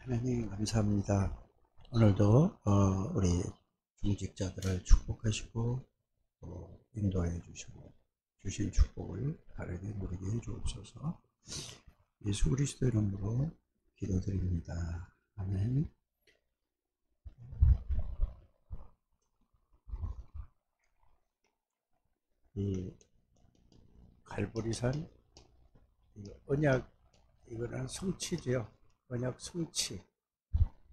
하나님 감사합니다. 오늘도 우리 중직자들을 축복하시고 또 인도해 주시고 주신 축복을 바르게 누리게 해 주옵소서. 예수 그리스도 이름으로 기도드립니다. 아멘. 이 갈보리산 언약, 이거는 성취죠. 언약 성취.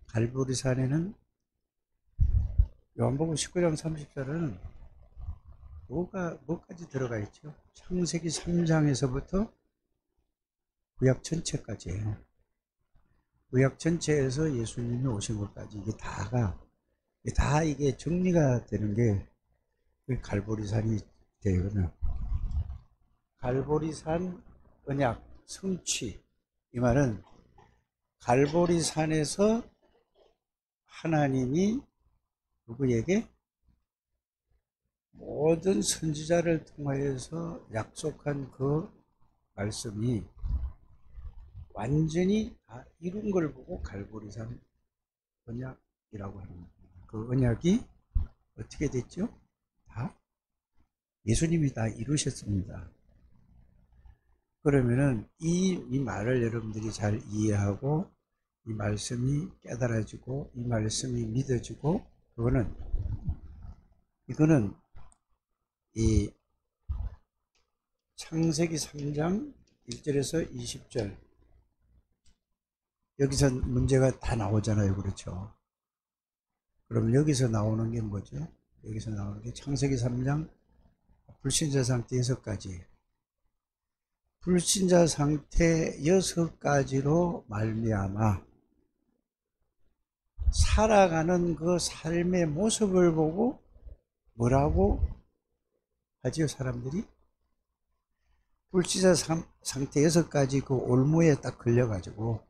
갈보리산에는 요한복음 19장 30절은 뭐까지 들어가 있죠? 창세기 3장에서부터 구약 전체까지예요. 구약 전체에서 예수님이 오신 것까지 이게 다 이게 정리가 되는 게 갈보리산이 되거든요. 갈보리산 언약 성취, 이 말은 갈보리산에서 하나님이 누구에게? 모든 선지자를 통하여서 약속한 그 말씀이 완전히 다 이룬 걸 보고 갈보리산 언약이라고 합니다. 그 언약이 어떻게 됐죠? 다 예수님이 다 이루셨습니다. 그러면은 이 말을 여러분들이 잘 이해하고 이 말씀이 깨달아지고 이 말씀이 믿어지고, 이거는 이 창세기 3장 1절에서 20절, 여기서 문제가 다 나오잖아요. 그렇죠? 그럼 여기서 나오는 게 뭐죠? 여기서 나오는 게 창세기 3장 불신자 상태 6가지, 불신자 상태 6가지로 말미암아 살아가는 그 삶의 모습을 보고 뭐라고 하지요? 사람들이 불신자 상태 6가지 그 올무에 딱 걸려가지고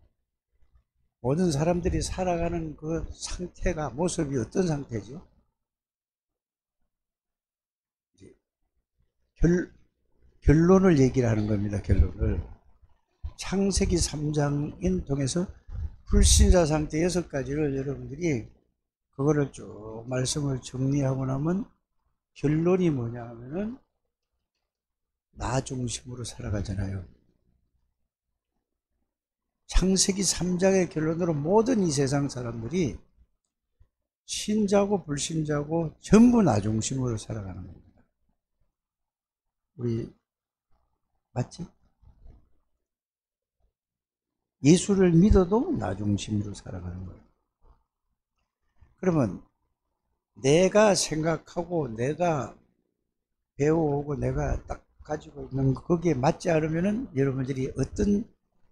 모든 사람들이 살아가는 그 상태가, 모습이 어떤 상태죠? 결론을 얘기를 하는 겁니다. 결론을. 창세기 3장인 통해서 불신자 상태 6가지를 여러분들이 그거를 쭉 말씀을 정리하고 나면 결론이 뭐냐 하면은 나 중심으로 살아가잖아요. 창세기 3장의 결론으로 모든 이 세상 사람들이 신자고 불신자고 전부 나 중심으로 살아가는 겁니다. 우리 맞지? 예수를 믿어도 나 중심으로 살아가는 거예요. 그러면 내가 생각하고 내가 배워오고 내가 딱 가지고 있는 거기에 맞지 않으면은 여러분들이 어떤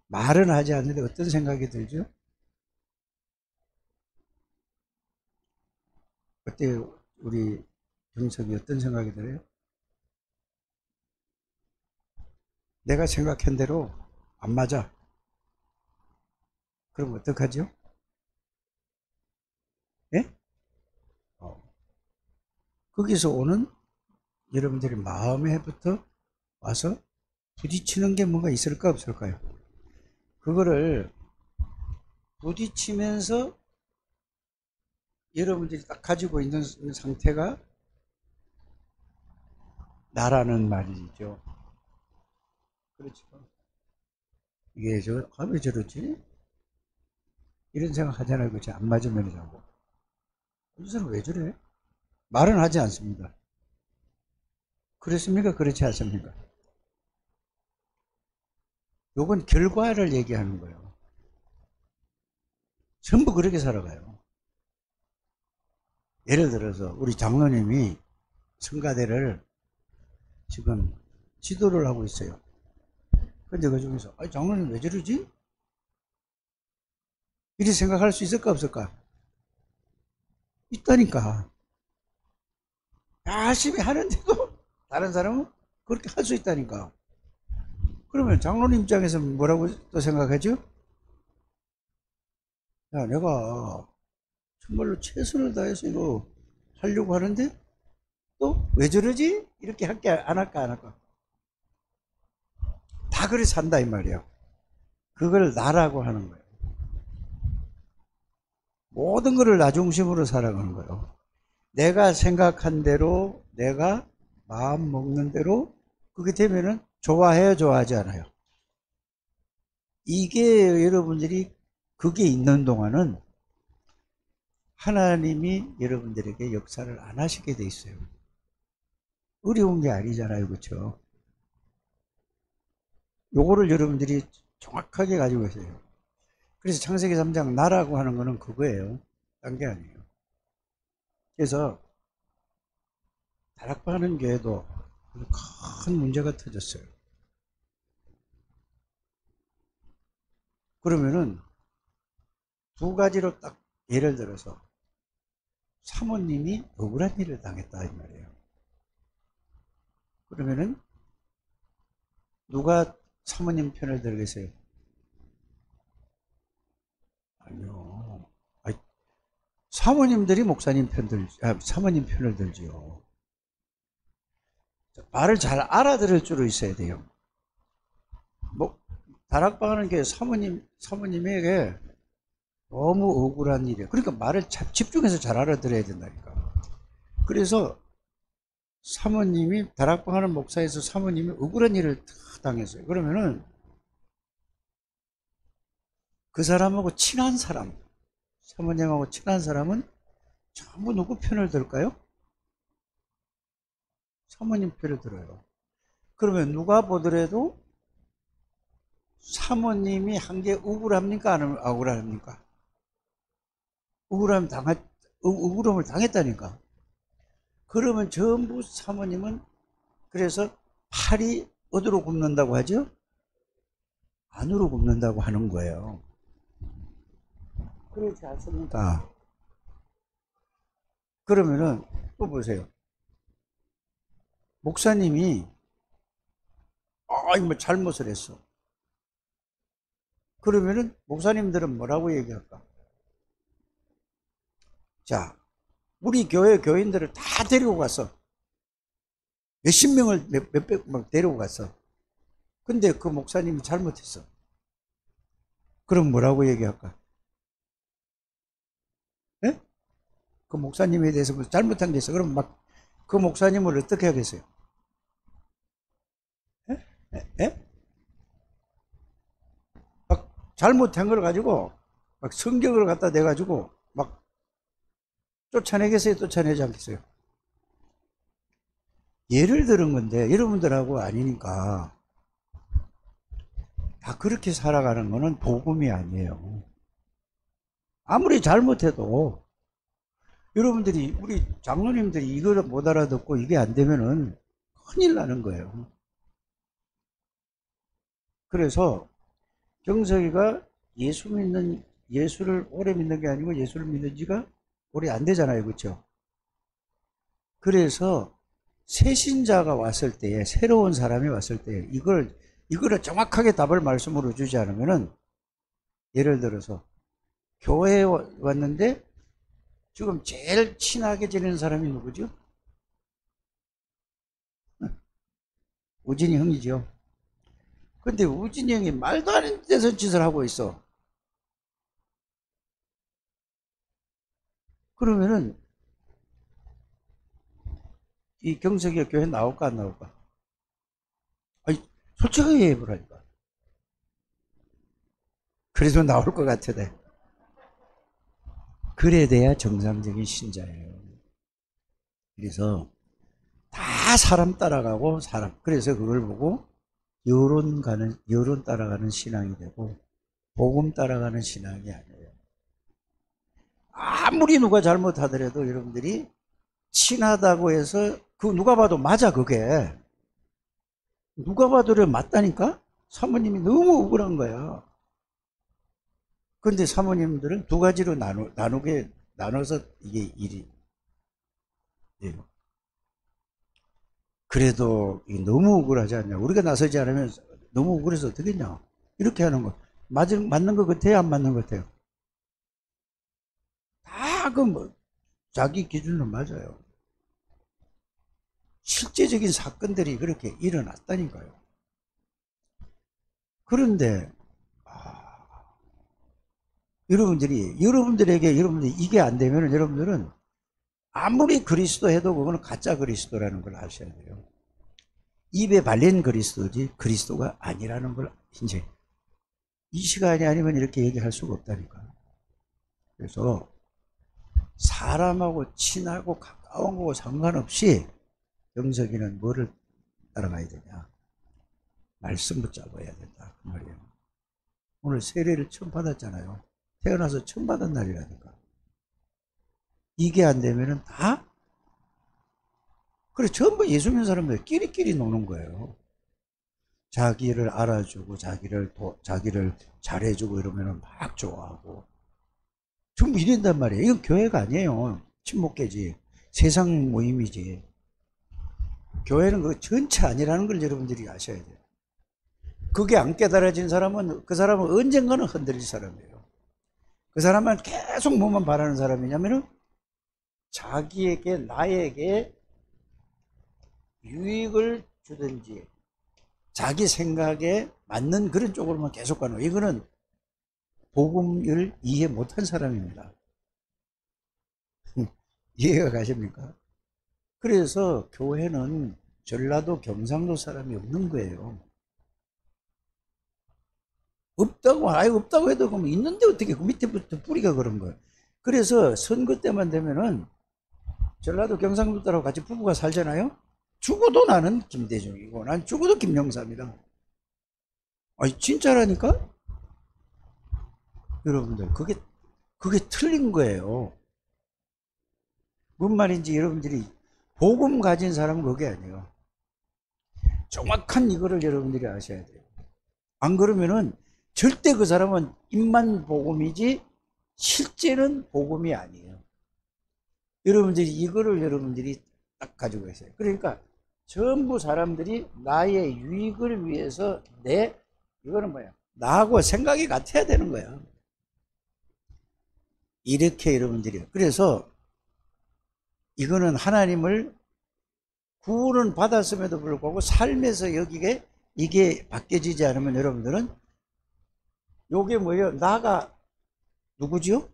말은 하지 않는데 어떤 생각이 들죠? 어때요? 우리 경석이 어떤 생각이 들어요? 내가 생각한 대로 안 맞아. 그럼 어떡하죠? 예? 거기서 오는 여러분들의 마음에부터 와서 부딪히는 게 뭔가 있을까 없을까요? 그거를 부딪히면서 여러분들이 딱 가지고 있는 상태가 나라는 말이죠. 그렇죠. 이게 왜 저러지? 이런 생각 하잖아요. 그렇지? 안 맞으면 자고. 이 사람 왜 저래? 말은 하지 않습니다. 그렇습니까? 그렇지 않습니까? 요건 결과를 얘기하는 거예요. 전부 그렇게 살아가요. 예를 들어서 우리 장로님이 성가대를 지금 지도를 하고 있어요. 근데 그 중에서 장로님 왜 저러지? 이렇게 생각할 수 있을까 없을까? 있다니까. 열심히 하는데도 다른 사람은 그렇게 할 수 있다니까. 그러면 장로님 입장에서 뭐라고 또 생각하죠? 야, 내가 정말로 최선을 다해서 이거 하려고 하는데 또 왜 저러지? 이렇게 할게 안 할까 안 할까? 다 그래 산다 이 말이에요. 그걸 나라고 하는 거예요. 모든 것을 나 중심으로 살아가는 거예요. 내가 생각한 대로, 내가 마음 먹는 대로 그게 되면은 좋아해요, 좋아하지 않아요? 이게 여러분들이 그게 있는 동안은 하나님이 여러분들에게 역사를 안 하시게 돼 있어요. 어려운 게 아니잖아요, 그렇죠? 요거를 여러분들이 정확하게 가지고 있어요. 그래서 창세기 3장 나라고 하는 거는 그거예요. 딴 게 아니에요. 그래서 다락방하는 교회도 큰 문제가 터졌어요. 그러면은 두 가지로 딱 예를 들어서 사모님이 억울한 일을 당했다 이 말이에요. 그러면은 누가 사모님 편을 들겠어요? 아니요. 아니, 사모님들이 목사님 사모님 편을 들지요. 말을 잘 알아들을 줄 있어야 돼요. 뭐 다락방하는 게 사모님에게 너무 억울한 일이에요. 그러니까 말을 집중해서 잘 알아들어야 된다니까. 그래서 사모님이 다락방하는 목사에서 사모님이 억울한 일을 당했어요. 그러면은 그 사람하고 친한 사람, 사모님하고 친한 사람은 전부 누구 편을 들까요? 사모님 편을 들어요. 그러면 누가 보더라도 사모님이 한 게 억울합니까? 아니면 억울합니까? 억울함을 당했다니까. 그러면 전부 사모님은 그래서 팔이 어디로 굽는다고 하죠? 안으로 굽는다고 하는 거예요. 그렇지 않습니까? 그러면은 또 보세요. 목사님이 뭐 잘못을 했어. 그러면은 목사님들은 뭐라고 얘기할까? 자, 우리 교회 교인들을 다 데리고 갔어. 몇십 명을 몇백 막 데리고 갔어. 근데 그 목사님이 잘못했어. 그럼 뭐라고 얘기할까? 예? 그 목사님에 대해서 뭐 잘못한 게 있어. 그럼 막 그 목사님을 어떻게 하겠어요? 예? 예? 막 잘못한 걸 가지고 막 성경을 갖다 대가지고 막 쫓아내겠어요? 쫓아내지 않겠어요? 예를 들은 건데 여러분들하고 아니니까 다 그렇게 살아가는 거는 복음이 아니에요. 아무리 잘못해도 여러분들이 우리 장로님들이 이걸 못 알아듣고 이게 안 되면은 큰일 나는 거예요. 그래서 경석이가 예수를 오래 믿는 게 아니고 예수를 믿는 지가 오래 안 되잖아요. 그렇죠? 그래서 새신자가 왔을 때에 새로운 사람이 왔을 때 이거를 정확하게 답을 말씀으로 주지 않으면은 예를 들어서 교회에 왔는데 지금 제일 친하게 지내는 사람이 누구죠? 우진이 형이죠. 근데 우진이 형이 말도 안 되는 데서 짓을 하고 있어. 그러면은 이 경석이가 교회 나올까 안 나올까? 아니, 솔직하게 해보라니까. 그래도 나올 것 같아. 그래 돼야 정상적인 신자예요. 그래서 다 사람 따라가고 그래서 그걸 보고 여론 따라가는 신앙이 되고 복음 따라가는 신앙이 아니에요. 아무리 누가 잘못하더라도 여러분들이 친하다고 해서 그 누가 봐도 맞아 그게. 누가 봐도 맞다니까? 사모님이 너무 억울한 거야. 근데 사모님들은 두 가지로 나눠서 이게 일이 돼요. 그래도 너무 억울하지 않냐. 우리가 나서지 않으면 너무 억울해서 어떻겠냐. 이렇게 하는 거. 맞는 것 같아요? 안 맞는 것 같아요? 다 자기 기준으로 맞아요. 실제적인 사건들이 그렇게 일어났다니까요. 그런데 여러분들이 이게 안 되면 여러분들은 아무리 그리스도 해도 그거는 가짜 그리스도라는 걸 아셔야 돼요. 입에 발린 그리스도지 그리스도가 아니라는 걸 이제 이 시간이 아니면 이렇게 얘기할 수가 없다니까. 그래서 사람하고 친하고 가까운 거고 상관없이 영석이는 뭐를 따라가야 되냐? 말씀 붙잡아야 된다. 그 말이에요. 오늘 세례를 처음 받았잖아요. 태어나서 처음 받은 날이라니까. 이게 안 되면은 다 그래 전부 예수 믿는 사람들 끼리끼리 노는 거예요. 자기를 알아주고 자기를 잘해주고 이러면은 막 좋아하고 전부 이런단 말이에요. 이건 교회가 아니에요. 친목계지. 세상 모임이지. 교회는 그 전체 아니라는 걸 여러분들이 아셔야 돼요. 그게 안 깨달아진 사람은 그 사람은 언젠가는 흔들릴 사람이에요. 그 사람은 계속 뭐만 바라는 사람이냐면은 자기에게 나에게 유익을 주든지 자기 생각에 맞는 그런 쪽으로만 계속 가는 거예요. 이거는 복음을 이해 못한 사람입니다. 이해가 가십니까? 그래서 교회는 전라도 경상도 사람이 없는 거예요. 아예 없다고 해도 그럼 있는데 어떻게 그 밑에부터 뿌리가 그런 거예요. 그래서 선거 때만 되면은 전라도 경상도 딸하고 같이 부부가 살잖아요. 죽어도 나는 김대중이고 난 죽어도 김영삼이다. 아니 진짜라니까? 여러분들 그게 틀린 거예요. 뭔 말인지 여러분들이 복음 가진 사람은 그게 아니에요. 정확한 이거를 여러분들이 아셔야 돼요. 안 그러면은 절대 그 사람은 입만 복음이지 실제는 복음이 아니에요. 여러분들이 딱 가지고 계세요. 그러니까 전부 사람들이 나의 유익을 위해서 이거는 뭐야? 나하고 생각이 같아야 되는 거야. 이렇게 여러분들이. 그래서 이거는 하나님을 구원은 받았음에도 불구하고 삶에서 이게 바뀌어지지 않으면 여러분들은 요게 뭐예요? 나가 누구지요?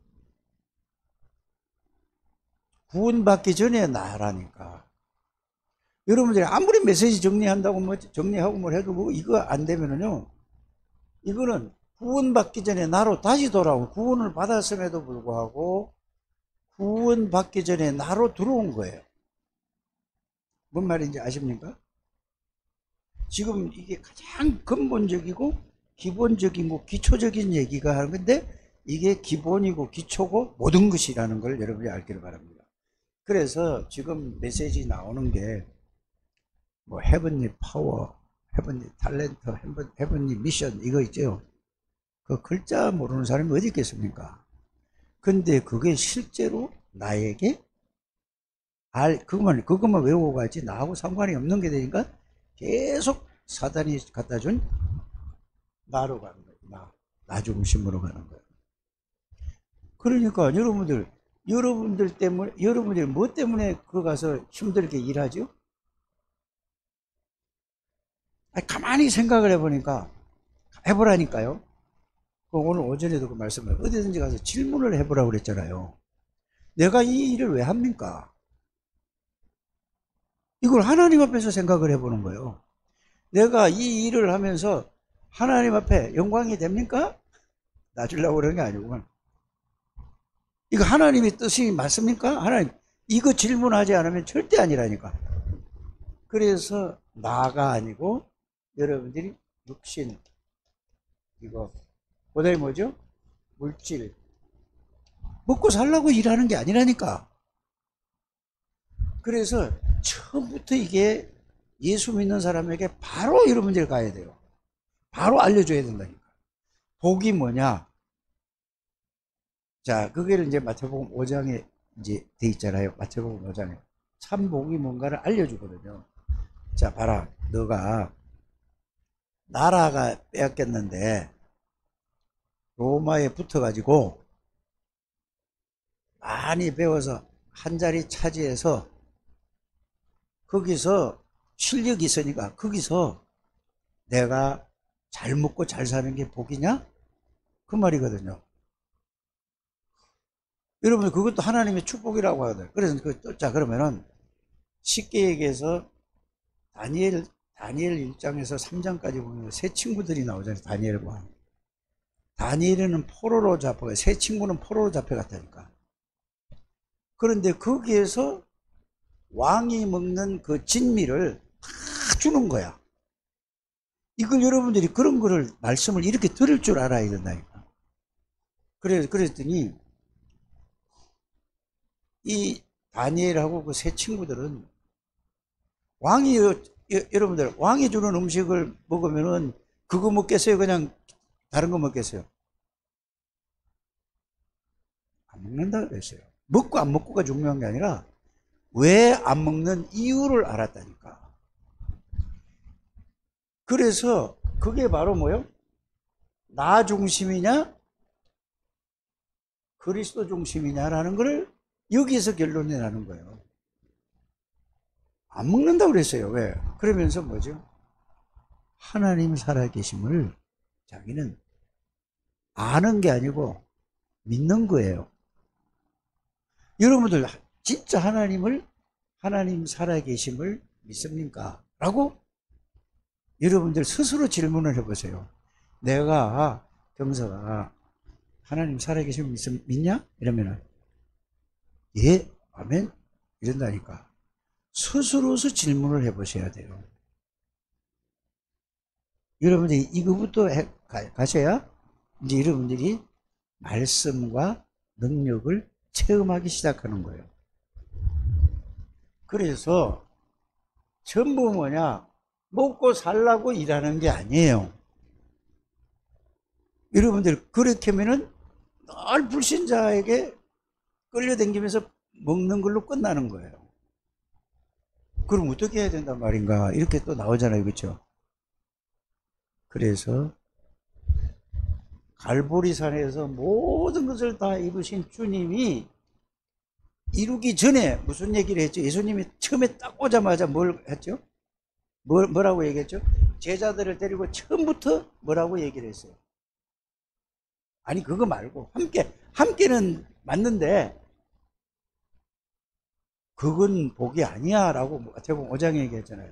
구원받기 전에 나라니까. 여러분들이 아무리 메시지 정리하고 뭘 해도 이거 안 되면은요, 이거는 구원받기 전에 나로 다시 돌아오고, 구원을 받았음에도 불구하고, 구원받기 전에 나로 들어온 거예요. 뭔 말인지 아십니까? 지금 이게 가장 근본적이고, 기본적이고, 기초적인 얘기가 하는 건데, 이게 기본이고, 기초고, 모든 것이라는 걸 여러분이 알기를 바랍니다. 그래서 지금 메시지 나오는 게, 헤븐리 파워, 헤븐리 탤런트, 헤븐리 미션, 이거 있죠? 그 글자 모르는 사람이 어디 있겠습니까? 근데 그게 실제로 나에게 그것만 외우고 가지 나하고 상관이 없는 게 되니까 계속 사단이 갖다 준 나로 가는 거예요. 나 중심으로 가는 거예요. 그러니까 여러분들 때문에, 여러분들이 뭐 때문에 그 가서 힘들게 일하죠? 가만히 생각을 해보라니까요. 오늘 오전에도 그 말씀을 어디든지 가서 질문을 해보라고 그랬잖아요. 내가 이 일을 왜 합니까? 이걸 하나님 앞에서 생각을 해보는 거예요. 내가 이 일을 하면서 하나님 앞에 영광이 됩니까? 놔주려고 그러는 게 아니구만. 이거 하나님의 뜻이 맞습니까? 하나님, 이거 질문하지 않으면 절대 아니라니까. 그래서 나가 아니고 여러분들이 육신, 이거 그다음에 뭐죠? 물질, 먹고 살라고 일하는 게 아니라니까. 그래서 처음부터 이게 예수 믿는 사람에게 바로 여러분들이 가야 돼요. 바로 알려줘야 된다니까. 복이 뭐냐? 자, 그게 이제 마태복음 5장에 이제 돼 있잖아요. 마태복음 5장에. 참 복이 뭔가를 알려주거든요. 자, 봐라. 너가 나라가 빼앗겼는데 로마에 붙어가지고 많이 배워서 한 자리 차지해서 거기서 실력이 있으니까 거기서 내가 잘 먹고 잘 사는 게 복이냐? 그 말이거든요. 여러분, 그것도 하나님의 축복이라고 하거든요. 그래서 자, 그러면은 쉽게 얘기해서 다니엘 1장에서 3장까지 보면 세 친구들이 나오잖아요. 다니엘과. 다니엘은 포로로 잡혀가, 세 친구는 포로로 잡혀갔다니까. 그런데 거기에서 왕이 먹는 그 진미를 다 주는 거야. 이걸 여러분들이 그런 거를, 말씀을 이렇게 들을 줄 알아야 된다니까. 그랬더니, 이 다니엘하고 그 세 친구들은 여러분들, 왕이 주는 음식을 먹으면은 그거 먹겠어요? 그냥 다른 거 먹겠어요? 안 먹는다 그랬어요. 먹고 안 먹고가 중요한 게 아니라 왜 안 먹는 이유를 알았다니까. 그래서 그게 바로 뭐요? 나 중심이냐? 그리스도 중심이냐라는 걸 여기에서 결론이 나는 거예요. 안 먹는다고 그랬어요. 왜? 그러면서 뭐죠? 하나님 살아계심을 자기는 아는 게 아니고 믿는 거예요. 여러분들 진짜 하나님 살아계심을 믿습니까? 라고 여러분들 스스로 질문을 해보세요. 내가 경서가 하나님 살아계심을 믿냐? 이러면은 예, 아멘 이런다니까. 스스로서 질문을 해보셔야 돼요. 여러분들이 이거부터 가셔야 이제 여러분들이 말씀과 능력을 체험하기 시작하는 거예요. 그래서 전부 뭐냐? 먹고 살라고 일하는 게 아니에요. 여러분들 그렇게 하면은 늘 불신자에게 끌려다니면서 먹는 걸로 끝나는 거예요. 그럼 어떻게 해야 된단 말인가? 이렇게 또 나오잖아요. 그렇죠? 그래서 갈보리산에서 모든 것을 다 입으신 주님이 이루기 전에 무슨 얘기를 했죠? 예수님이 처음에 딱 오자마자 뭘 했죠? 뭐라고 얘기했죠? 제자들을 데리고 처음부터 뭐라고 얘기를 했어요? 아니, 그거 말고 함께는 맞는데 그건 복이 아니야 라고 마태복음 5장에 얘기했잖아요.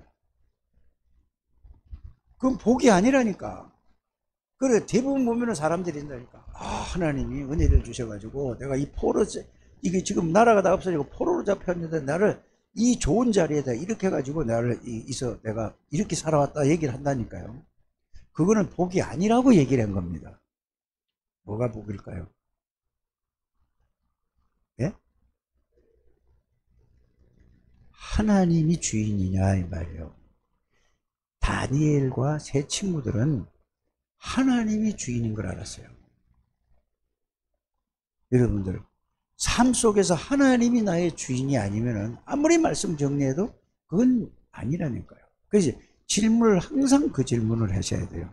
그건 복이 아니라니까. 그래, 대부분 보면은 사람들이 인다니까. 아, 하나님이 은혜를 주셔가지고 내가 이게 지금 나라가 다 없어지고 포로로 잡혔는데 나를 이 좋은 자리에다 이렇게 해가지고 내가 이렇게 살아왔다 얘기를 한다니까요. 그거는 복이 아니라고 얘기를 한 겁니다. 뭐가 복일까요? 예? 하나님이 주인이냐 이 말이에요. 다니엘과 세 친구들은 하나님이 주인인 걸 알았어요. 여러분들 삶 속에서 하나님이 나의 주인이 아니면은 아무리 말씀 정리해도 그건 아니라니까요. 그래서 질문을 항상 그 질문을 하셔야 돼요.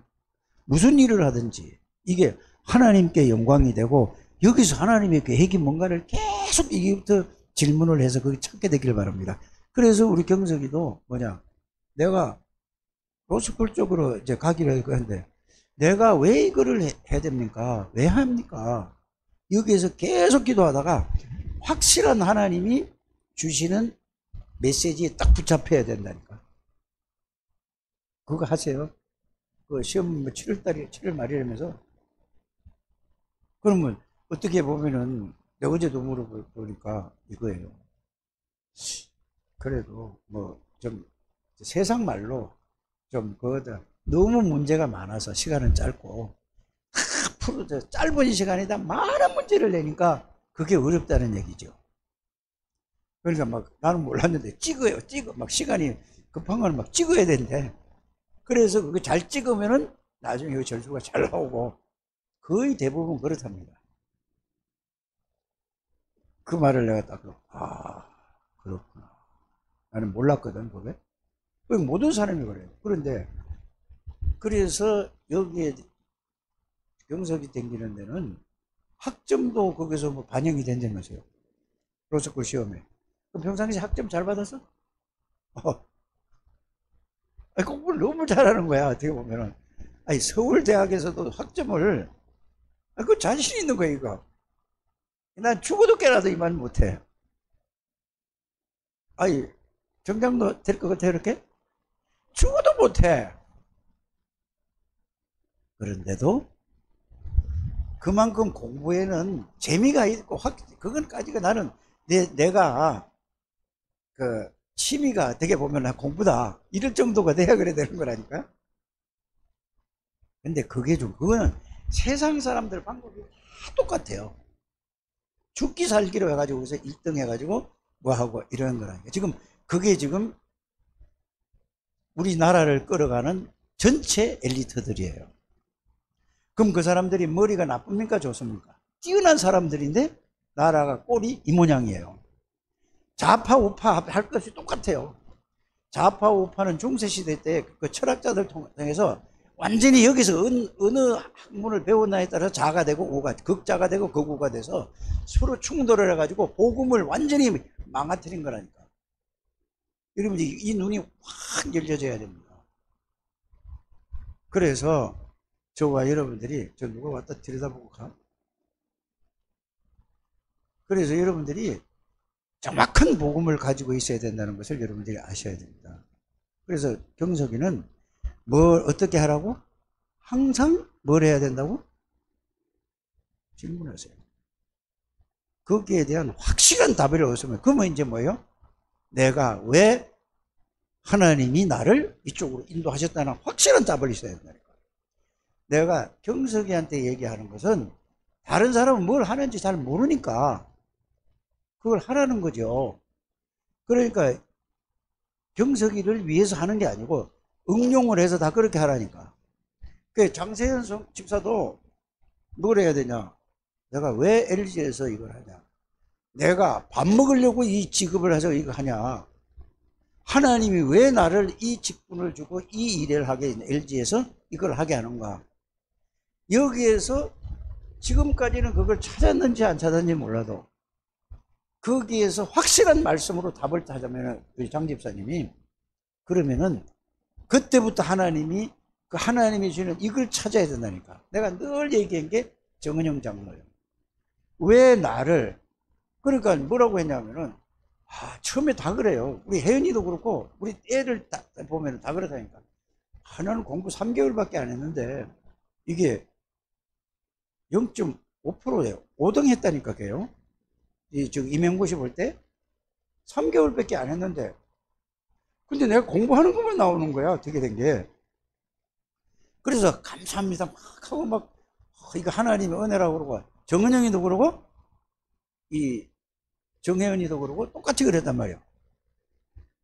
무슨 일을 하든지 이게 하나님께 영광이 되고 여기서 하나님의 계획이 뭔가를 계속 이게부터 질문을 해서 그걸 찾게 되길 바랍니다. 그래서 우리 경석이도 뭐냐, 내가 로스쿨 쪽으로 이제 가기로 했는데 내가 왜 이거를 해야 됩니까? 왜 합니까? 여기에서 계속 기도하다가 확실한 하나님이 주시는 메시지에 딱 붙잡혀야 된다니까. 그거 하세요. 그 시험 7월 말이라면서. 그러면 어떻게 보면은 내가 어제도 물어보니까 이거예요. 그래도 뭐 좀 세상 말로 좀 그거다 너무 문제가 많아서 시간은 짧고 앞으로 짧은 시간에다 많은 문제를 내니까 그게 어렵다는 얘기죠. 그러니까 막 나는 몰랐는데 찍어 막 시간이 급한 거는 막 찍어야 된대. 그래서 그거 잘 찍으면은 나중에 그 절수가 잘 나오고 거의 대부분 그렇답니다. 그 말을 내가 딱 그렇구나. 나는 몰랐거든 그게. 모든 사람이 그래요. 그런데 그래서 여기에 경석이 댕기는 데는 학점도 거기서 뭐 반영이 된다면서요. 로스쿨 시험에. 그럼 평상시에 학점 잘 받았어? 공부를 너무 잘하는 거야. 어떻게 보면은. 아니, 서울대학에서도 학점을, 그 자신 있는 거야, 이거. 난 죽어도 깨라도 이 말 못해. 아니, 정장도 될 것 같아, 이렇게? 죽어도 못해. 그런데도 그만큼 공부에는 재미가 있고, 그건까지가 나는 내가 그 취미가 어떻게 보면 공부다. 이럴 정도가 돼야 그래 되는 거라니까. 근데 그거는 세상 사람들 방법이 다 똑같아요. 죽기 살기로 해가지고 그래서 1등 해가지고 뭐하고 이러는 거라니까. 그게 지금 우리나라를 끌어가는 전체 엘리트들이에요. 그럼 그 사람들이 머리가 나쁩니까 좋습니까? 뛰어난 사람들인데 나라가 꼴이 이 모양이에요. 좌파 우파 할 것이 똑같아요. 좌파 우파는 중세시대 때 그 철학자들 통해서 완전히 여기서 어느 학문을 배웠나에 따라서 자가 되고 우가, 극자가 되고 극우가 돼서 서로 충돌을 해가지고 복음을 완전히 망가뜨린 거라니까. 여러분, 이 눈이 확 열려져야 됩니다. 그래서 저와 여러분들이, 저 누가 왔다 들여다보고 가? 그래서 여러분들이 정확한 복음을 가지고 있어야 된다는 것을 여러분들이 아셔야 됩니다. 그래서 경석이는 뭘 어떻게 하라고? 항상 뭘 해야 된다고? 질문하세요. 거기에 대한 확실한 답을 얻으면, 그러면 이제 뭐예요? 내가 왜 하나님이 나를 이쪽으로 인도하셨다는 확실한 답을 있어야 된다니까. 내가 경석이한테 얘기하는 것은 다른 사람은 뭘 하는지 잘 모르니까 그걸 하라는 거죠. 그러니까 경석이를 위해서 하는 게 아니고 응용을 해서 다 그렇게 하라니까. 그 장세현 집사도 뭘 해야 되냐? 내가 왜 LG에서 이걸 하냐? 내가 밥 먹으려고 이 직업을 해서 이거 하냐? 하나님이 왜 나를 이 직분을 주고 이 일을 하게 LG에서 이걸 하게 하는가? 여기에서 지금까지는 그걸 찾았는지 안 찾았는지 몰라도 거기에서 확실한 말씀으로 답을 찾으면 우리 장 집사님이, 그러면은 그때부터 하나님이 그 하나님이 주는 이걸 찾아야 된다니까. 내가 늘 얘기한 게 정은영 장로예요. 왜 나를, 그러니까 뭐라고 했냐면은, 처음에 다 그래요. 우리 혜연이도 그렇고 우리 애들 보면 다 그렇다니까. 나는 공부 3개월밖에 안 했는데 이게 0.5%예요 5등 했다니까. 걔요. 지금 임용고시 볼 때 3개월밖에 안 했는데, 근데 내가 공부하는 것만 나오는 거야. 어떻게 된 게. 그래서 감사합니다 막 하고 막 이거 하나님의 은혜라고 그러고, 정은영이도 그러고 이 정혜연이도 그러고 똑같이 그랬단 말이야.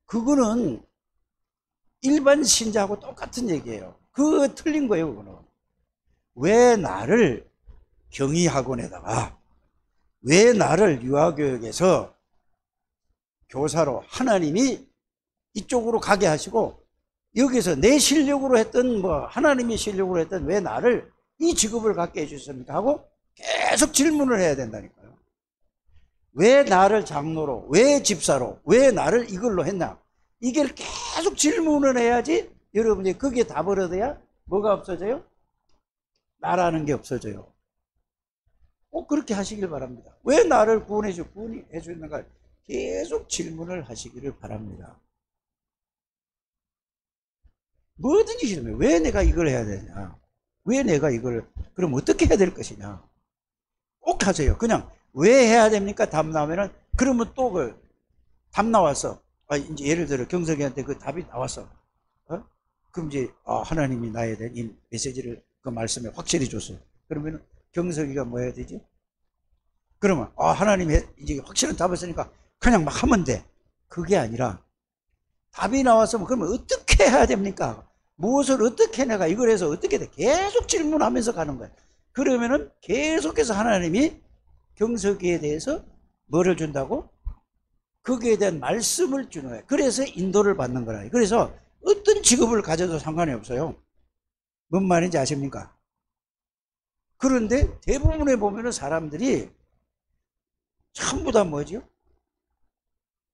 그거는 일반 신자하고 똑같은 얘기예요. 그거 틀린 거예요. 그거는 왜 나를 경희학원에다가, 왜 나를 유아교육에서 교사로 하나님이 이쪽으로 가게 하시고, 여기서 내 실력으로 했던 하나님의 실력으로 했던 왜 나를 이 직업을 갖게 해주셨습니까 하고 계속 질문을 해야 된다니까요. 왜 나를 장로로, 왜 집사로, 왜 나를 이걸로 했나, 이걸 계속 질문을 해야지 여러분이 거기에 답을 얻어야 뭐가 없어져요? 나라는 게 없어져요. 꼭 그렇게 하시길 바랍니다. 왜 나를 구원해 주는가 계속 질문을 하시기를 바랍니다. 뭐든지 싫으면 왜 내가 이걸 해야 되냐, 왜 내가 이걸, 그럼 어떻게 해야 될 것이냐, 꼭 하세요. 그냥 왜 해야 됩니까? 답 나오면은, 그러면 또 답 나왔어. 이제 예를 들어 경석이한테 그 답이 나왔어. 그럼 이제 하나님이 나에 대한 이 메시지를 그 말씀에 확실히 줬어. 그러면 경석이가 뭐 해야 되지? 그러면 하나님이 이제 확실한 답을 쓰니까 그냥 막 하면 돼. 그게 아니라 답이 나왔으면 그러면 어떻게 해야 됩니까? 무엇을 어떻게 내가 이걸 해서 어떻게 돼? 계속 질문하면서 가는 거야. 그러면은 계속해서 하나님이 경석이에 대해서 뭐를 준다고? 거기에 대한 말씀을 주는 거예요. 그래서 인도를 받는 거라. 그래서 어떤 직업을 가져도 상관이 없어요. 뭔 말인지 아십니까? 그런데 대부분에 보면은 사람들이 전부 다 뭐죠?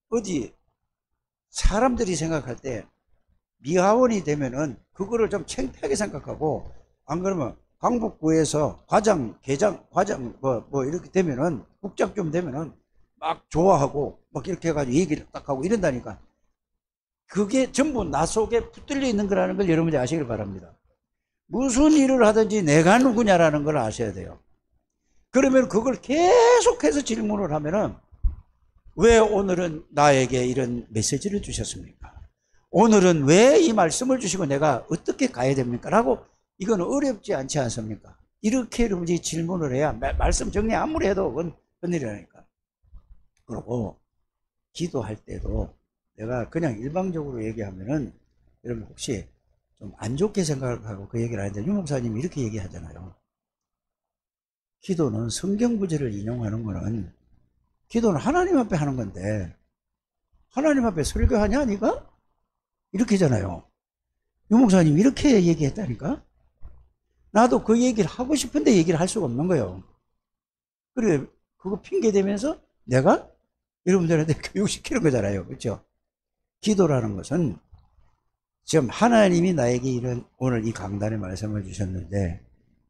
어디 사람들이 생각할 때 미화원이 되면은 그거를 좀 창피하게 생각하고, 안 그러면 강북구에서 과장, 계장, 과장 뭐 이렇게 되면은 국장 좀 되면은 막 좋아하고 막 이렇게 해가지고 얘기를 딱 하고 이런다니까. 그게 전부 나 속에 붙들려 있는 거라는 걸 여러분들이 아시길 바랍니다. 무슨 일을 하든지 내가 누구냐라는 걸 아셔야 돼요. 그러면 그걸 계속해서 질문을 하면은 왜 오늘은 나에게 이런 메시지를 주셨습니까? 오늘은 왜 이 말씀을 주시고 내가 어떻게 가야 됩니까? 라고 이건 어렵지 않지 않습니까? 이렇게 여러분이 질문을 해야 말씀 정리 아무리 해도 그건 큰일이라니까. 그리고 기도할 때도 내가 그냥 일방적으로 얘기하면은 여러분 혹시 좀 안 좋게 생각하고 그 얘기를 하는데 유 목사님이 이렇게 얘기하잖아요. 기도는 성경 구절을 인용하는 거는 기도는 하나님 앞에 하는 건데 하나님 앞에 설교하냐 니가? 이렇게 하잖아요. 유 목사님이 이렇게 얘기했다니까. 나도 그 얘기를 하고 싶은데 얘기를 할 수가 없는 거예요. 그래 그거 핑계 대면서 내가 여러분들한테 교육시키는 거잖아요. 그렇죠? 기도라는 것은 지금 하나님이 나에게 이런 오늘 이 강단의 말씀을 주셨는데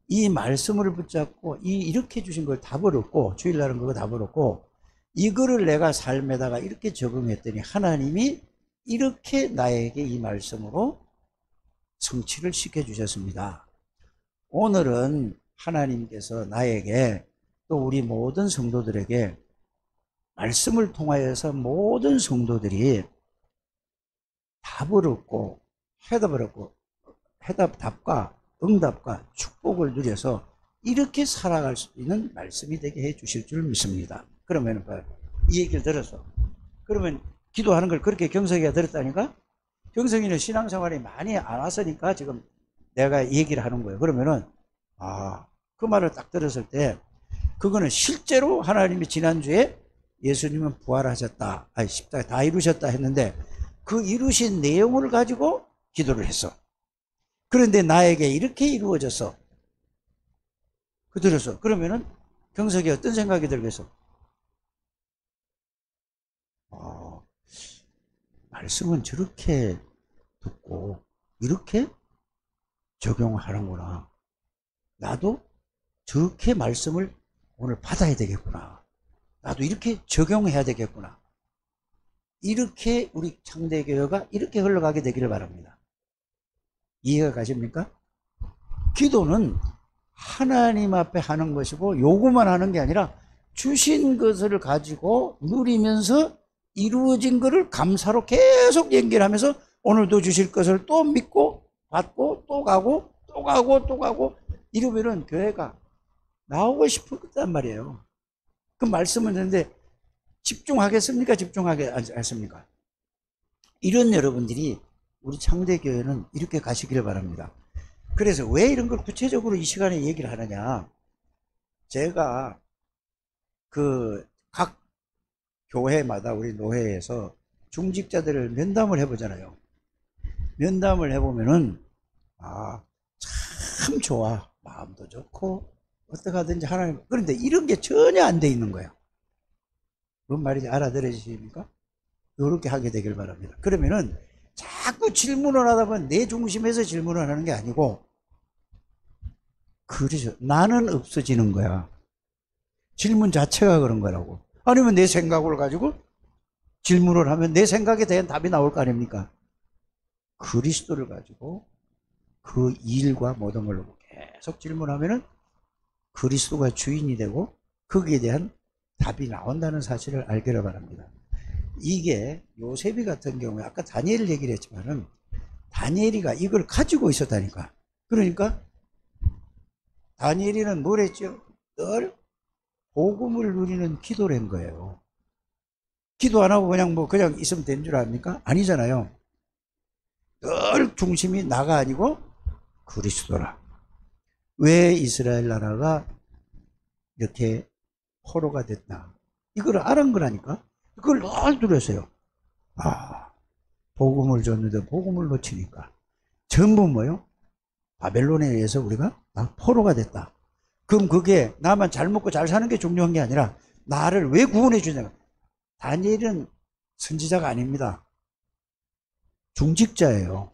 이 말씀을 붙잡고 이렇게 주신 걸 다 버렸고 주일날은 그거 다 버렸고 이거를 내가 삶에다가 이렇게 적응했더니 하나님이 이렇게 나에게 이 말씀으로 성취를 시켜주셨습니다. 오늘은 하나님께서 나에게 또 우리 모든 성도들에게 말씀을 통하여서 모든 성도들이 답을 얻고 해답을 얻고 답과 응답과 축복을 누려서 이렇게 살아갈 수 있는 말씀이 되게 해 주실 줄 믿습니다. 그러면 이 얘기를 들어서 그러면 기도하는 걸 그렇게 경석이가 들었다니까? 경석이는 신앙생활이 많이 안 왔으니까 지금 내가 얘기를 하는 거예요. 그러면은 그 말을 딱 들었을 때 그거는 실제로 하나님이 지난주에 예수님은 부활하셨다, 십자가 다 이루셨다 했는데 그 이루신 내용을 가지고 기도를 했어. 그런데 나에게 이렇게 이루어졌어. 그 들었어. 그러면은 경석이 어떤 생각이 들겠어? 말씀은 저렇게 듣고 이렇게 적용하는구나. 나도 저렇게 말씀을 오늘 받아야 되겠구나. 나도 이렇게 적용해야 되겠구나. 이렇게 우리 창대교회가 이렇게 흘러가게 되기를 바랍니다. 이해가 가십니까? 기도는 하나님 앞에 하는 것이고 요구만 하는 게 아니라 주신 것을 가지고 누리면서 이루어진 것을 감사로 계속 연결하면서 오늘도 주실 것을 또 믿고 받고 또 가고 또 가고 또 가고 이러면은 교회가 나오고 싶었단 말이에요. 그 말씀을 듣는데 집중하겠습니까? 집중하겠습니까? 이런 여러분들이 우리 창대교회는 이렇게 가시기를 바랍니다. 그래서 왜 이런 걸 구체적으로 이 시간에 얘기를 하느냐. 제가 각 교회마다 우리 노회에서 중직자들을 면담을 해보잖아요. 면담을 해보면은 참 좋아. 마음도 좋고 어떻게 하든지 하나님. 그런데 이런 게 전혀 안 돼 있는 거예요. 뭔 말인지 알아들으십니까? 이렇게 하게 되길 바랍니다. 그러면은 자꾸 질문을 하다 보면 내 중심에서 질문을 하는 게 아니고 그렇죠. 나는 없어지는 거야. 질문 자체가 그런 거라고. 아니면 내 생각을 가지고 질문을 하면 내 생각에 대한 답이 나올 거 아닙니까? 그리스도를 가지고 그 일과 모든 걸 계속 질문하면은 그리스도가 주인이 되고 거기에 대한 답이 나온다는 사실을 알기를 바랍니다. 이게 요셉이 같은 경우에 아까 다니엘 얘기를 했지만은 다니엘이가 이걸 가지고 있었다니까. 그러니까 다니엘이는 뭘 했죠? 늘 복음을 누리는 기도를 한 거예요. 기도 안 하고 그냥 있으면 된 줄 압니까? 아니잖아요. 늘 중심이 나가 아니고 그리스도라. 왜 이스라엘 나라가 이렇게 포로가 됐나? 이걸 알은 거라니까. 그걸 늘 누렸어요. 복음을 줬는데 복음을 놓치니까 전부 뭐요? 바벨론에 의해서 우리가 포로가 됐다. 그럼 그게 나만 잘 먹고 잘 사는 게 중요한 게 아니라 나를 왜 구원해 주냐. 다니엘은 선지자가 아닙니다. 중직자예요.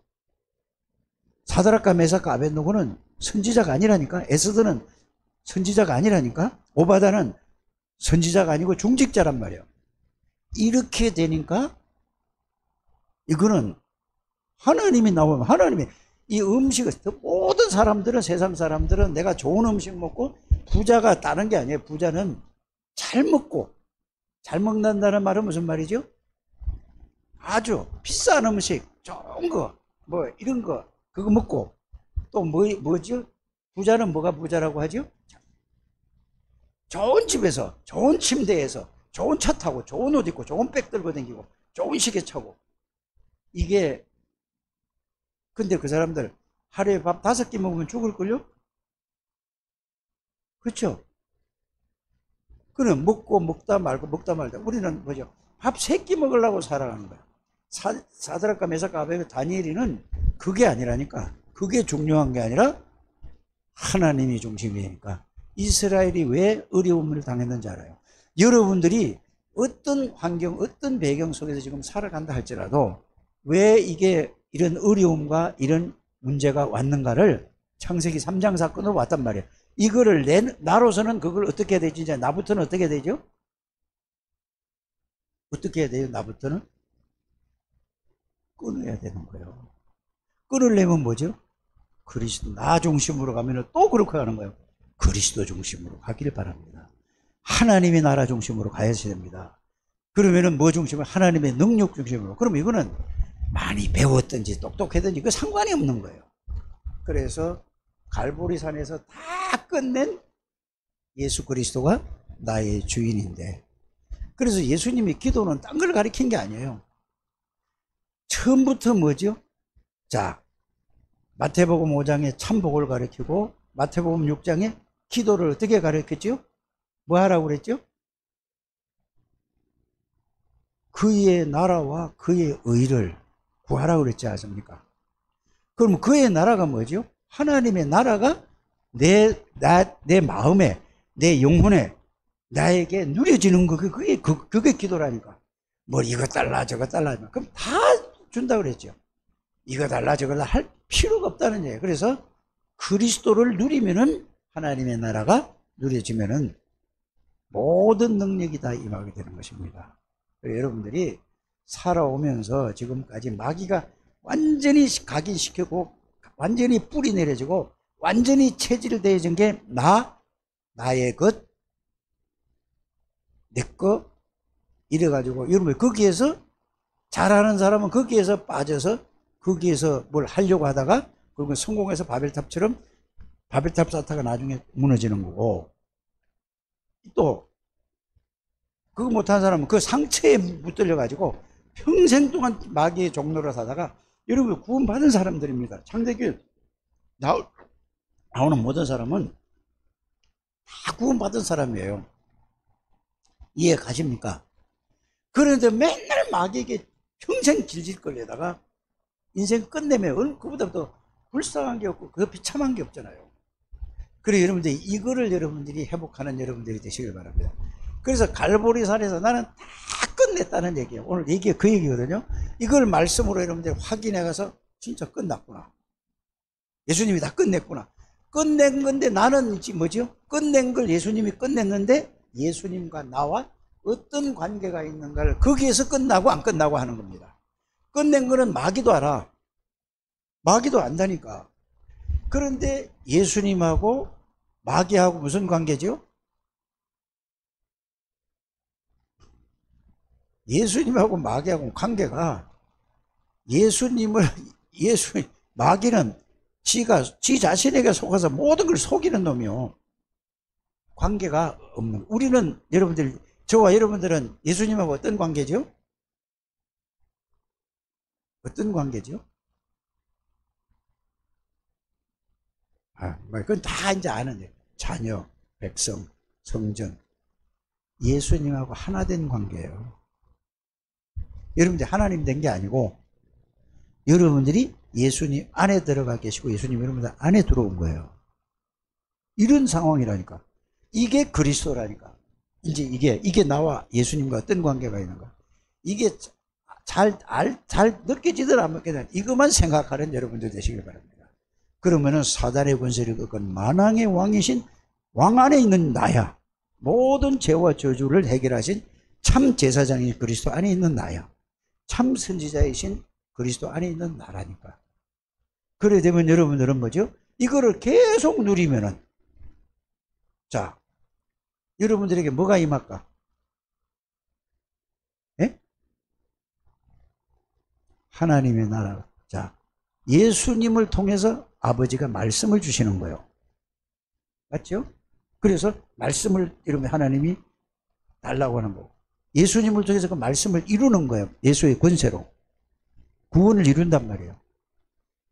사드락과 메삭과 아벳노고는 선지자가 아니라니까. 에스더는 선지자가 아니라니까. 오바다는 선지자가 아니고 중직자란 말이에요. 이렇게 되니까 이거는 하나님이 나오면, 하나님이 이 음식을, 모든 사람들은, 세상 사람들은 내가 좋은 음식 먹고 부자가 다른 게 아니에요. 부자는 잘 먹고, 잘 먹는다는 말은 무슨 말이죠? 아주 비싼 음식, 좋은 거, 뭐 이런 거, 그거 먹고, 또 뭐죠? 부자는 뭐가 부자라고 하죠? 좋은 집에서, 좋은 침대에서, 좋은 차 타고, 좋은 옷 입고, 좋은 백 들고 다니고, 좋은 시계 차고. 이게, 근데 그 사람들 하루에 밥 5끼 먹으면 죽을걸요? 그렇죠? 그는 먹고 먹다 말고 먹다 말다. 우리는 뭐죠? 밥 3끼 먹으려고 살아가는 거야. 사드락과 메삭과 아벳 다니엘이는 그게 아니라니까. 그게 중요한 게 아니라 하나님이 중심이니까. 이스라엘이 왜 어려움을 당했는지 알아요. 여러분들이 어떤 환경, 어떤 배경 속에서 지금 살아간다 할지라도 왜 이게 이런 어려움과 이런 문제가 왔는가를 창세기 3장 사건으로 왔단 말이에요. 이거를 나로서는 그걸 어떻게 해야 되지? 이제 나부터는 어떻게 되죠? 어떻게 해야 돼요? 나부터는? 끊어야 되는 거예요. 끊으려면 뭐죠? 그리스도, 나 중심으로 가면 또 그렇게 가는 거예요. 그리스도 중심으로 가길 바랍니다. 하나님의 나라 중심으로 가야 됩니다. 그러면은 뭐 중심으로? 하나님의 능력 중심으로. 그럼 이거는 많이 배웠든지 똑똑했든지 그 상관이 없는 거예요. 그래서 갈보리산에서 다 끝낸 예수 그리스도가 나의 주인인데, 그래서 예수님이 기도는 딴 걸 가리킨 게 아니에요. 처음부터 뭐죠? 자, 마태복음 5장에 참복을 가리키고 마태복음 6장에 기도를 어떻게 가르쳤죠? 뭐 하라고 그랬죠? 그의 나라와 그의 의를 구하라고 그랬지 않습니까? 그럼 그의 나라가 뭐죠? 하나님의 나라가 내 마음에, 내 영혼에, 나에게 누려지는 거, 그게 기도라니까. 뭐 이거 달라 저거 달라. 그럼 다 준다고 그랬죠. 이거 달라 저거 달라 할 필요가 없다는 얘기예요. 그래서 그리스도를 누리면은 하나님의 나라가 누려지면은 모든 능력이 다 임하게 되는 것입니다. 여러분들이 살아오면서 지금까지 마귀가 완전히 각인시키고 완전히 뿌리 내려지고 완전히 체질되어진 게 나의 것, 내 것 이래가지고 여러분 거기에서 잘하는 사람은 거기에서 빠져서 거기에서 뭘 하려고 하다가 그리고 성공해서 바벨탑처럼 바벨탑 쌓다가 나중에 무너지는 거고, 또 그거 못하는 사람은 그 상처에 붙들려 가지고 평생 동안 마귀의 종로로 사다가, 여러분 구원받은 사람들입니다. 창세기 나오는 모든 사람은 다 구원받은 사람이에요. 이해 가십니까? 그런데 맨날 마귀에게 평생 질질 끌려다가 인생 끝내면 그보다 더 불쌍한 게 없고 그 비참한 게 없잖아요. 그래 여러분들 이거를 여러분들이 회복하는 여러분들이 되시길 바랍니다. 그래서 갈보리산에서 나는 다 끝냈다는 얘기예요. 오늘 얘기가 그 얘기거든요. 이걸 말씀으로 여러분들 확인해 가서 진짜 끝났구나. 예수님이 다 끝냈구나. 끝낸 건데 나는 뭐죠? 끝낸 걸 예수님이 끝냈는데 예수님과 나와 어떤 관계가 있는가를 거기에서 끝나고 안 끝나고 하는 겁니다. 끝낸 거는 마귀도 알아. 마귀도 안다니까. 그런데 예수님하고 마귀하고 무슨 관계죠? 예수님하고 마귀하고 관계가 마귀는 지 자신에게 속아서 모든 걸 속이는 놈이요. 관계가 없는. 우리는 여러분들, 저와 여러분들은 예수님하고 어떤 관계죠? 어떤 관계죠? 그건 다 이제 아는 데 자녀, 백성, 성전. 예수님하고 하나 된 관계예요. 여러분들이 하나님 된 게 아니고 여러분들이 예수님 안에 들어가 계시고 예수님 여러분들 안에 들어온 거예요. 이런 상황이라니까. 이게 그리스도라니까. 이제 이게 나와 예수님과 어떤 관계가 있는가. 이게 잘 느껴지든 안 느껴지든 이것만 생각하는 여러분들 되시길 바랍니다. 그러면은 사단의 권세를 꺾은 만왕의 왕이신 왕 안에 있는 나야. 모든 죄와 저주를 해결하신 참 제사장인 그리스도 안에 있는 나야. 참 선지자이신 그리스도 안에 있는 나라니까. 그래 되면 여러분들은 뭐죠? 이거를 계속 누리면은, 자, 여러분들에게 뭐가 임할까? 예? 하나님의 나라. 자, 예수님을 통해서 아버지가 말씀을 주시는 거예요. 맞죠? 그래서 말씀을 이러면 하나님이 달라고 하는 거고, 예수님을 통해서 그 말씀을 이루는 거예요. 예수의 권세로 구원을 이룬단 말이에요.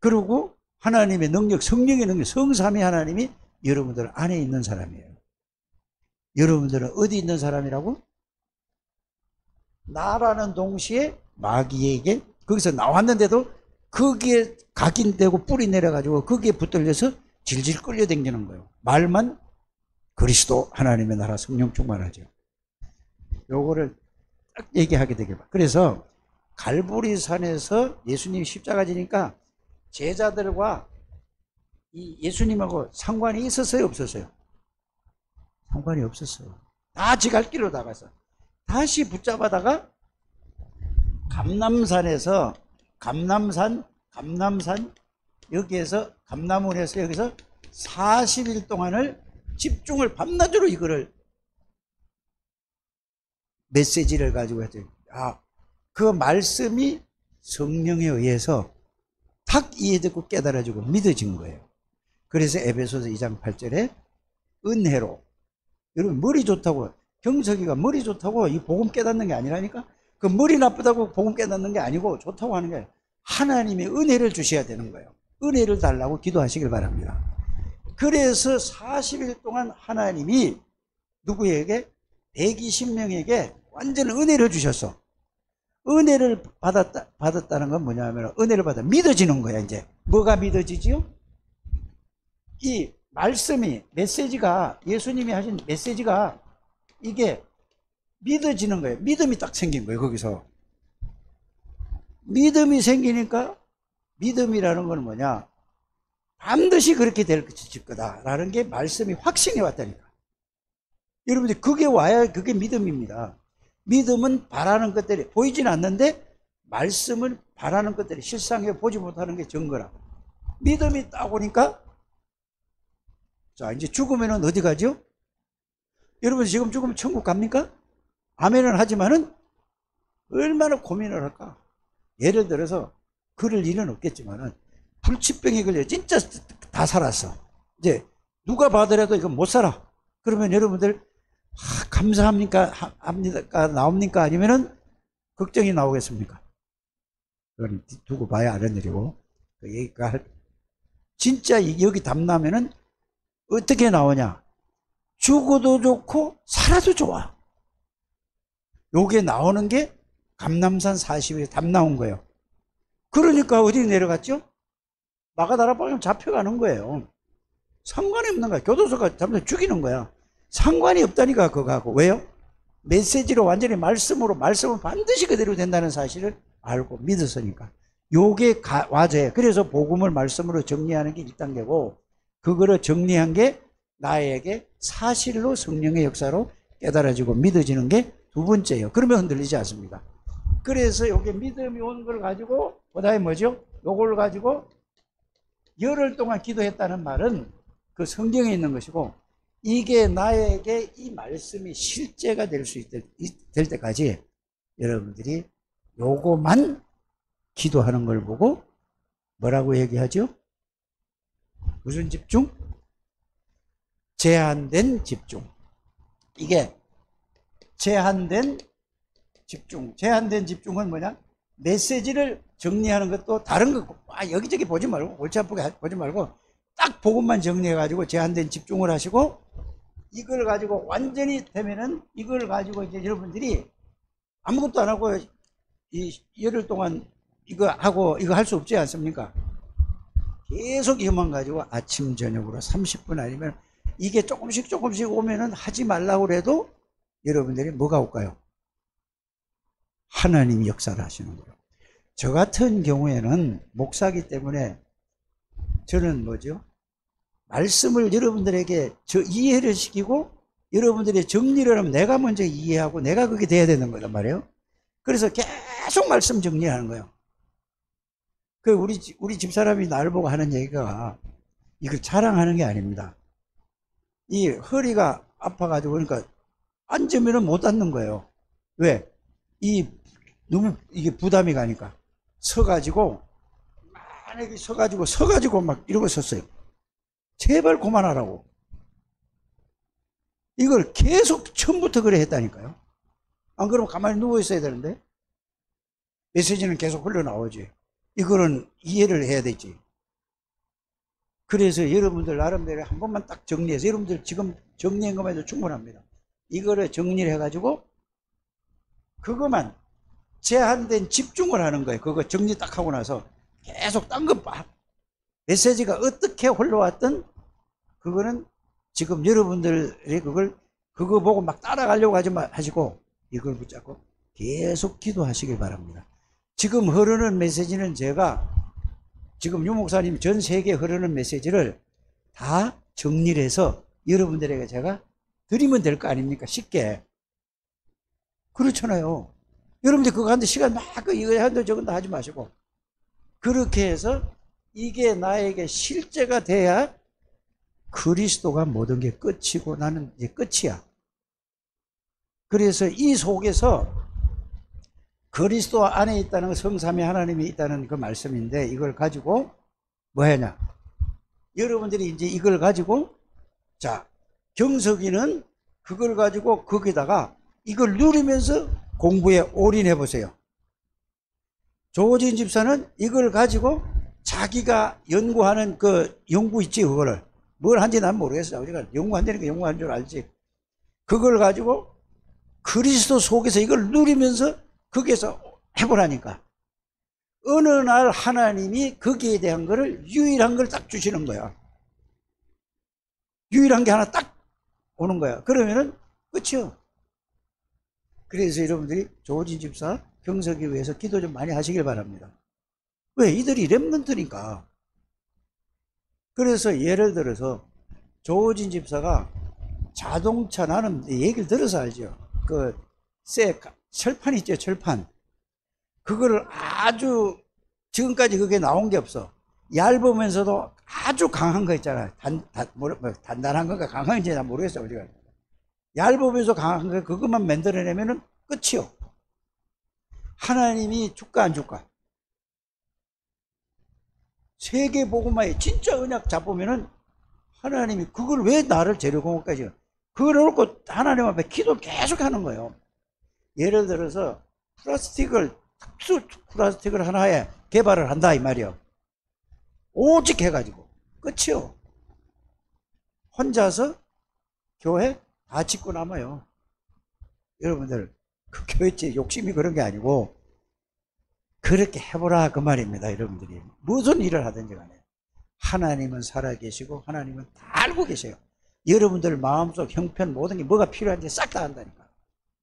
그리고 하나님의 능력, 성령의 능력, 성삼위 하나님이 여러분들 안에 있는 사람이에요. 여러분들은 어디 있는 사람이라고? 나라는 동시에 마귀에게, 거기서 나왔는데도 거기에 각인되고 뿌리 내려가지고 거기에 붙들려서 질질 끌려다니는 거예요. 말만 그리스도 하나님의 나라 성령 충만하죠. 요거를 딱 얘기하게 되게 봐. 그래서 갈보리산에서 예수님이 십자가 지니까 제자들과 이 예수님하고 상관이 있었어요, 없었어요? 상관이 없었어요. 다 지 갈 길로 나가서 다시 붙잡아다가 감남산에서 감남산 여기에서 감남원에서 여기서 40일 동안을 집중을 밤낮으로 이거를 메시지를 가지고 했죠. 그 말씀이 성령에 의해서 탁 이해되고 깨달아지고 믿어진 거예요. 그래서 에베소서 2장 8절에 은혜로, 여러분 머리 좋다고, 경석이가 머리 좋다고 이 복음 깨닫는 게 아니라니까. 그 머리 나쁘다고 복음 깨닫는 게 아니고 좋다고 하는 게 하나님의 은혜를 주셔야 되는 거예요. 은혜를 달라고 기도하시길 바랍니다. 그래서 40일 동안 하나님이 누구에게? 120명에게 완전 은혜를 주셨어. 은혜를 받았다는 건 뭐냐면, 은혜를 받아 믿어지는 거야. 이제 뭐가 믿어지지요? 이 말씀이, 메시지가, 예수님이 하신 메시지가 이게 믿어지는 거예요. 믿음이 딱 생긴 거예요. 거기서 믿음이 생기니까, 믿음이라는 건 뭐냐, 반드시 그렇게 될 거다라는 게 말씀이 확신이 왔다니까. 여러분들 그게 와야 그게 믿음입니다. 믿음은 바라는 것들이 보이진 않는데 말씀을 바라는 것들이 실상에 보지 못하는 게 증거라. 믿음이 딱 오니까, 자, 이제 죽으면 어디 가죠? 여러분 지금 죽으면 천국 갑니까? 아멘은 하지만은 얼마나 고민을 할까? 예를 들어서 그럴 일은 없겠지만은 불치병에 걸려 진짜 다 살았어. 이제 누가 봐더라도 이거 못 살아. 그러면 여러분들 감사합니까? 합니까? 나옵니까? 아니면은 걱정이 나오겠습니까? 그건 두고 봐야 아는 일이고, 그 얘기가 진짜 여기 답나면은 어떻게 나오냐? 죽어도 좋고 살아도 좋아. 요게 나오는 게 감남산 40일에 답 나온 거예요. 그러니까 어디 내려갔죠? 마가다락방에 잡혀가는 거예요. 상관이 없는 거야. 교도소가 잡혀서 죽이는 거야. 상관이 없다니까 그거하고. 왜요? 메시지로 완전히 말씀으로, 말씀은 반드시 그대로 된다는 사실을 알고 믿었으니까. 요게 와져요. 그래서 복음을 말씀으로 정리하는 게 1단계고, 그거를 정리한 게 나에게 사실로 성령의 역사로 깨달아지고 믿어지는 게 2번째예요. 그러면 흔들리지 않습니다. 그래서 요게 믿음이 온 걸 가지고, 그 다음에 뭐죠? 요걸 가지고 열흘 동안 기도했다는 말은 그 성경에 있는 것이고, 이게 나에게 이 말씀이 실제가 될 때까지 여러분들이 요거만 기도하는 걸 보고 뭐라고 얘기하죠? 무슨 집중? 제한된 집중. 이게 제한된 집중. 제한된 집중은 뭐냐? 메시지를 정리하는 것도 다른 거 여기저기 보지 말고, 골치 아프게 보지 말고 딱 복음만 정리해 가지고 제한된 집중을 하시고, 이걸 가지고 완전히 되면은 이걸 가지고 이제 여러분들이 아무것도 안 하고 이 열흘 동안 이거 하고 이거 할 수 없지 않습니까? 계속 이것만 가지고 아침 저녁으로 30분 아니면 이게 조금씩 오면은 하지 말라고 그래도 여러분들이 뭐가 올까요? 하나님이 역사를 하시는 거예요. 저 같은 경우에는 목사기 때문에 저는 뭐죠? 말씀을 여러분들에게 이해를 시키고 여러분들이 정리를 하면 내가 먼저 이해하고 내가 그게 돼야 되는 거란 말이에요. 그래서 계속 말씀 정리하는 거예요. 우리 집사람이 나를 보고 하는 얘기가 이걸 자랑하는 게 아닙니다. 이 허리가 아파가지고 그러니까 앉으면은 못 앉는 거예요. 왜? 너무 이게 부담이 가니까. 서가지고 만약에 서가지고 막 이러고 섰어요. 제발 그만하라고. 이걸 계속 처음부터 그래 했다니까요. 안 그러면 가만히 누워 있어야 되는데 메시지는 계속 흘러나오지. 이거는 이해를 해야 되지. 그래서 여러분들 나름대로 한 번만 딱 정리해서 여러분들 지금 정리한 것만 해도 충분합니다. 이거를 정리를 해가지고 그것만 제한된 집중을 하는 거예요. 그거 정리 딱 하고 나서 계속 딴 거 메시지가 어떻게 흘러왔든 그거는 지금 여러분들이 그거 보고 막 따라가려고 하지 마시고 이걸 붙잡고 계속 기도하시길 바랍니다. 지금 흐르는 메시지는 제가 지금 유 목사님 전 세계에 흐르는 메시지를 다 정리를 해서 여러분들에게 제가 드리면 될 거 아닙니까? 쉽게. 그렇잖아요. 여러분들 그거 하는데 시간 막 이거 한다 저건다 하지 마시고 그렇게 해서 이게 나에게 실제가 돼야 그리스도가 모든 게 끝이고 나는 이제 끝이야. 그래서 이 속에서 그리스도 안에 있다는 성삼위 하나님이 있다는 그 말씀인데 이걸 가지고 뭐 하냐? 여러분들이 이제 이걸 가지고 자 경석이는 그걸 가지고 거기다가 이걸 누리면서 공부에 올인해 보세요. 조진 집사는 이걸 가지고 자기가 연구하는 그 연구 있지 그거를 뭘 한지 난 모르겠어. 우리가 연구한다니까 연구하는 줄 알지. 그걸 가지고 그리스도 속에서 이걸 누리면서 거기에서 해보라니까. 어느 날 하나님이 거기에 대한 거를 유일한 걸 딱 주시는 거야. 유일한 게 하나 딱 오는 거야. 그러면은 끝이요. 그래서 여러분들이 조진 집사 경석이 위해서 기도 좀 많이 하시길 바랍니다. 왜? 이들이 렘넌트니까. 그래서 예를 들어서 조진 집사가 자동차 나는 얘기를 들어서 알죠. 철판 있죠, 철판. 그거를 아주 지금까지 그게 나온 게 없어. 얇으면서도 아주 강한 거 있잖아요. 단단한 건가 강한 건지 난 모르겠어 우리가. 얇으면서 강한 거 그것만 만들어내면은 끝이요. 하나님이 줄까 안 줄까? 세계 복음화에 진짜 언약 잡으면은 하나님이 그걸 왜 나를 재료공업까지 그걸 놓고 하나님 앞에 기도를 계속 하는 거예요. 예를 들어서 특수 플라스틱을 하나에 개발을 한다 이 말이요. 오직 해가지고 끝이요. 혼자서 교회 다 짓고 남아요. 여러분들 그 교회체 욕심이 그런 게 아니고 그렇게 해보라 그 말입니다. 여러분들이 무슨 일을 하든지 간에 하나님은 살아계시고 하나님은 다 알고 계세요. 여러분들 마음속 형편 모든 게 뭐가 필요한지 싹 다 안다니까.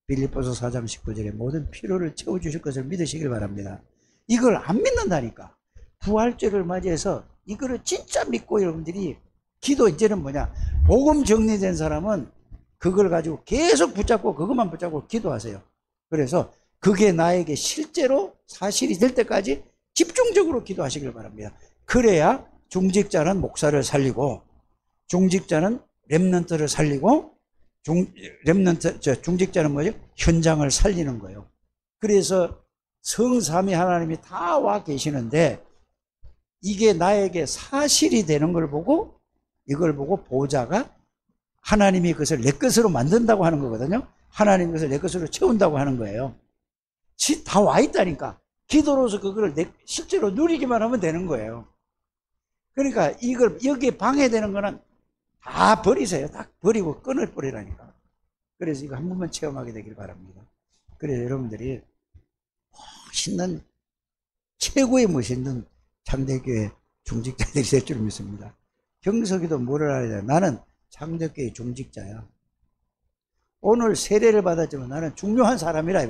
빌립보서 4장 19절에 모든 필요를 채워주실 것을 믿으시길 바랍니다. 이걸 안 믿는다니까. 부활절을 맞이해서 이거를 진짜 믿고 여러분들이 기도 이제는 뭐냐 복음 정리된 사람은 그걸 가지고 계속 붙잡고 그것만 붙잡고 기도하세요. 그래서 그게 나에게 실제로 사실이 될 때까지 집중적으로 기도하시길 바랍니다. 그래야 중직자는 목사를 살리고 중직자는 렘넌트를 살리고 중직자는 뭐죠? 현장을 살리는 거예요. 그래서 성삼위 하나님이 다 와 계시는데 이게 나에게 사실이 되는 걸 보고 이걸 보고 보좌가 하나님이 그것을 내 것으로 만든다고 하는 거거든요. 하나님이 그것을 내 것으로 채운다고 하는 거예요. 다 와 있다니까. 기도로서 그걸 실제로 누리기만 하면 되는 거예요. 그러니까 이걸 여기에 방해되는 거는 다 버리세요. 다 버리고 끊어버리라니까. 그래서 이거 한 번만 체험하게 되길 바랍니다. 그래서 여러분들이 멋있는 최고의 멋있는 창대교회 중직자들이 될 줄 믿습니다. 경석이도 뭐를 알아야 돼? 나는 창대교회 중직자야. 오늘 세례를 받았지만 나는 중요한 사람이라.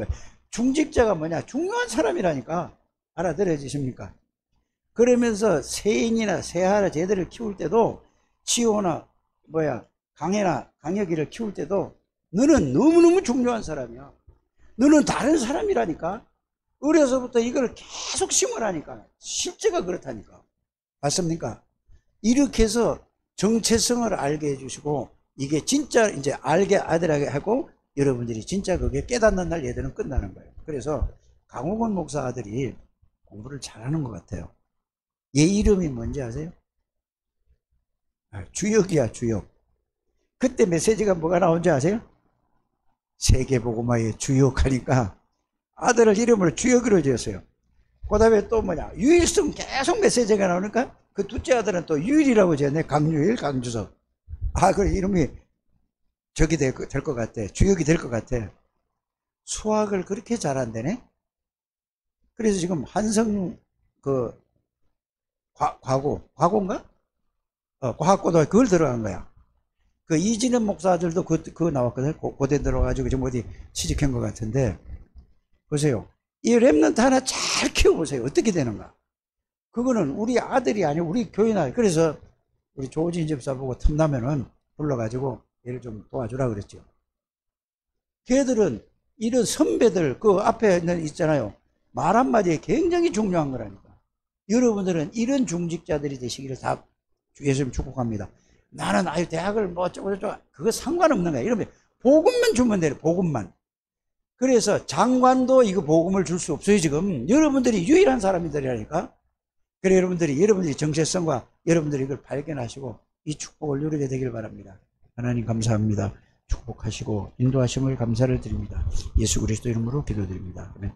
중직자가 뭐냐? 중요한 사람이라니까. 알아들어지십니까? 그러면서 세인이나 세하나 제대를 키울 때도 치호나 강해나 강혁이를 키울 때도 너는 너무너무 중요한 사람이야. 너는 다른 사람이라니까. 어려서부터 이걸 계속 심으라니까. 실제가 그렇다니까. 맞습니까? 이렇게 해서 정체성을 알게 해주시고, 이게 진짜 이제 알게 아들하게 하고, 여러분들이 진짜 그게 깨닫는 날 얘들은 끝나는 거예요. 그래서 강호건 목사 아들이 공부를 잘하는 것 같아요. 얘 이름이 뭔지 아세요? 주역이야, 주역. 그때 메시지가 뭐가 나온지 아세요? 세계복음화의 주역하니까 아들을 이름을 주역으로 지었어요. 그 다음에 또 뭐냐, 유일성 계속 메시지가 나오니까 그 둘째 아들은 또 유일이라고 지었네. 강유일, 강주석. 그래, 이름이 저기 될 것 같아. 주역이 될 것 같아. 수학을 그렇게 잘한다네. 그래서 지금 한성 과고인가? 과학고등학교 그걸 들어간 거야. 그 이진현 목사들도 그거 나왔거든. 고대 들어가지고 지금 어디 취직한 것 같은데. 보세요. 이 랩런트 하나 잘 키워보세요. 어떻게 되는가. 그거는 우리 아들이 아니고 우리 교인 아들. 그래서 우리 조진 집사 보고 틈나면은 불러가지고 얘를 좀 도와주라 그랬죠. 걔들은 이런 선배들 그 앞에 있잖아요. 말 한마디에 굉장히 중요한 거라니까. 여러분들은 이런 중직자들이 되시기를 다 예수님 축복합니다. 나는 대학을 뭐 어쩌고저쩌고 그거 상관없는 거야. 이러면 복음만 주면 돼요. 복음만. 그래서 장관도 이거 복음을 줄 수 없어요. 지금 여러분들이 유일한 사람들이라니까. 그래 여러분들이 정체성과 여러분들이 이걸 발견하시고 이 축복을 누리게 되길 바랍니다. 하나님 감사합니다. 축복하시고 인도하심을 감사를 드립니다. 예수 그리스도 이름으로 기도드립니다. 아멘.